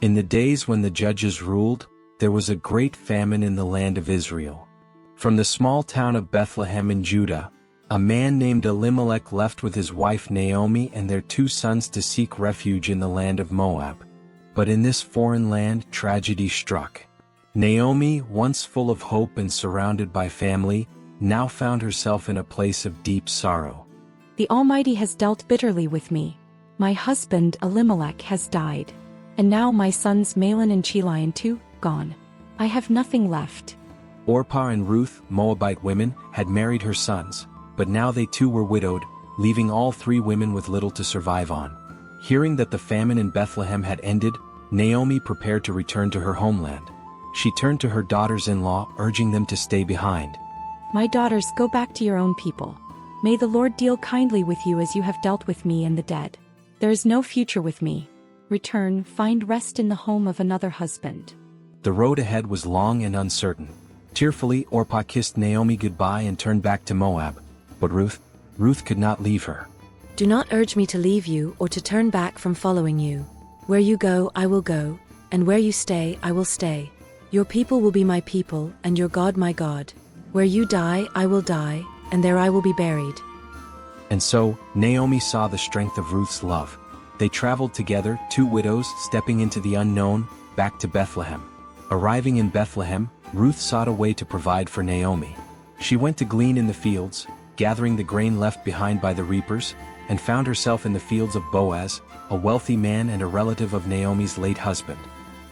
In the days when the judges ruled, there was a great famine in the land of Israel. From the small town of Bethlehem in Judah, a man named Elimelech left with his wife Naomi and their 2 sons to seek refuge in the land of Moab. But in this foreign land tragedy struck. Naomi, once full of hope and surrounded by family, now found herself in a place of deep sorrow. The Almighty has dealt bitterly with me. My husband Elimelech has died. And now my sons Mahlon and Chilion too, gone. I have nothing left. Orpah and Ruth, Moabite women, had married her sons, but now they too were widowed, leaving all 3 women with little to survive on. Hearing that the famine in Bethlehem had ended, Naomi prepared to return to her homeland. She turned to her daughters-in-law, urging them to stay behind. My daughters, go back to your own people. May the Lord deal kindly with you as you have dealt with me and the dead. There is no future with me. Return, find rest in the home of another husband. The road ahead was long and uncertain. Tearfully, Orpah kissed Naomi goodbye and turned back to Moab. But Ruth could not leave her. Do not urge me to leave you or to turn back from following you. Where you go, I will go, and where you stay, I will stay. Your people will be my people, and your God my God. Where you die, I will die, and there I will be buried. And so, Naomi saw the strength of Ruth's love. They traveled together, 2 widows stepping into the unknown, back to Bethlehem. Arriving in Bethlehem, Ruth sought a way to provide for Naomi. She went to glean in the fields, gathering the grain left behind by the reapers, and found herself in the fields of Boaz, a wealthy man and a relative of Naomi's late husband.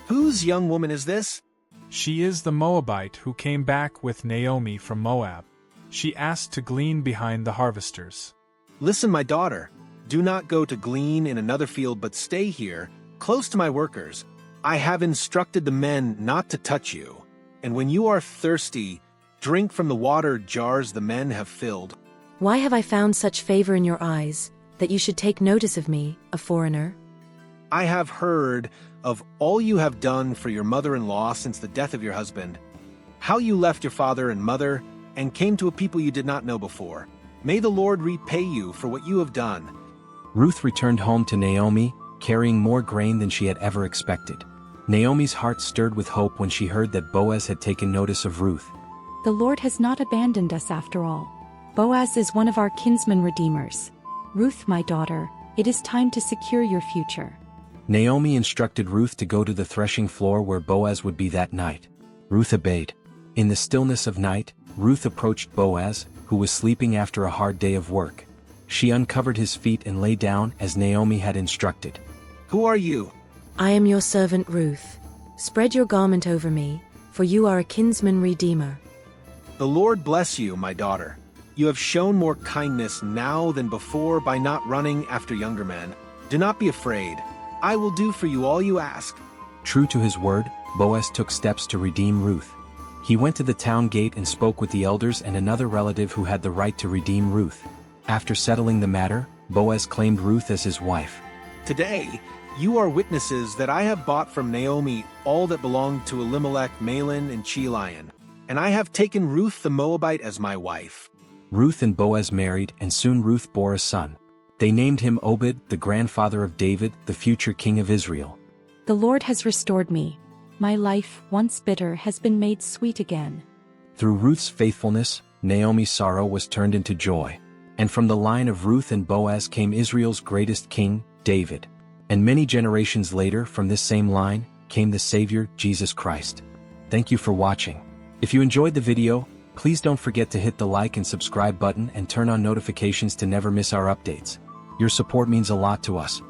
Whose young woman is this? She is the Moabite who came back with Naomi from Moab. She asked to glean behind the harvesters. Listen, my daughter. Do not go to glean in another field, but stay here, close to my workers. I have instructed the men not to touch you. And when you are thirsty, drink from the water jars the men have filled. Why have I found such favor in your eyes, that you should take notice of me, a foreigner? I have heard of all you have done for your mother-in-law since the death of your husband, how you left your father and mother and came to a people you did not know before. May the Lord repay you for what you have done. Ruth returned home to Naomi, carrying more grain than she had ever expected. Naomi's heart stirred with hope when she heard that Boaz had taken notice of Ruth. The Lord has not abandoned us after all. Boaz is one of our kinsman-redeemers. Ruth, my daughter, it is time to secure your future. Naomi instructed Ruth to go to the threshing floor where Boaz would be that night. Ruth obeyed. In the stillness of night, Ruth approached Boaz, who was sleeping after a hard day of work. She uncovered his feet and lay down as Naomi had instructed. Who are you? I am your servant Ruth. Spread your garment over me, for you are a kinsman-redeemer. The Lord bless you, my daughter. You have shown more kindness now than before by not running after younger men. Do not be afraid. I will do for you all you ask. True to his word, Boaz took steps to redeem Ruth. He went to the town gate and spoke with the elders and another relative who had the right to redeem Ruth. After settling the matter, Boaz claimed Ruth as his wife. Today, you are witnesses that I have bought from Naomi all that belonged to Elimelech, Mahlon, and Chilion, and I have taken Ruth the Moabite as my wife. Ruth and Boaz married, and soon Ruth bore a son. They named him Obed, the grandfather of David, the future king of Israel. The Lord has restored me. My life, once bitter, has been made sweet again. Through Ruth's faithfulness, Naomi's sorrow was turned into joy. And from the line of Ruth and Boaz came Israel's greatest king, David. And many generations later, from this same line, came the Savior, Jesus Christ. Thank you for watching. If you enjoyed the video, please don't forget to hit the like and subscribe button and turn on notifications to never miss our updates. Your support means a lot to us.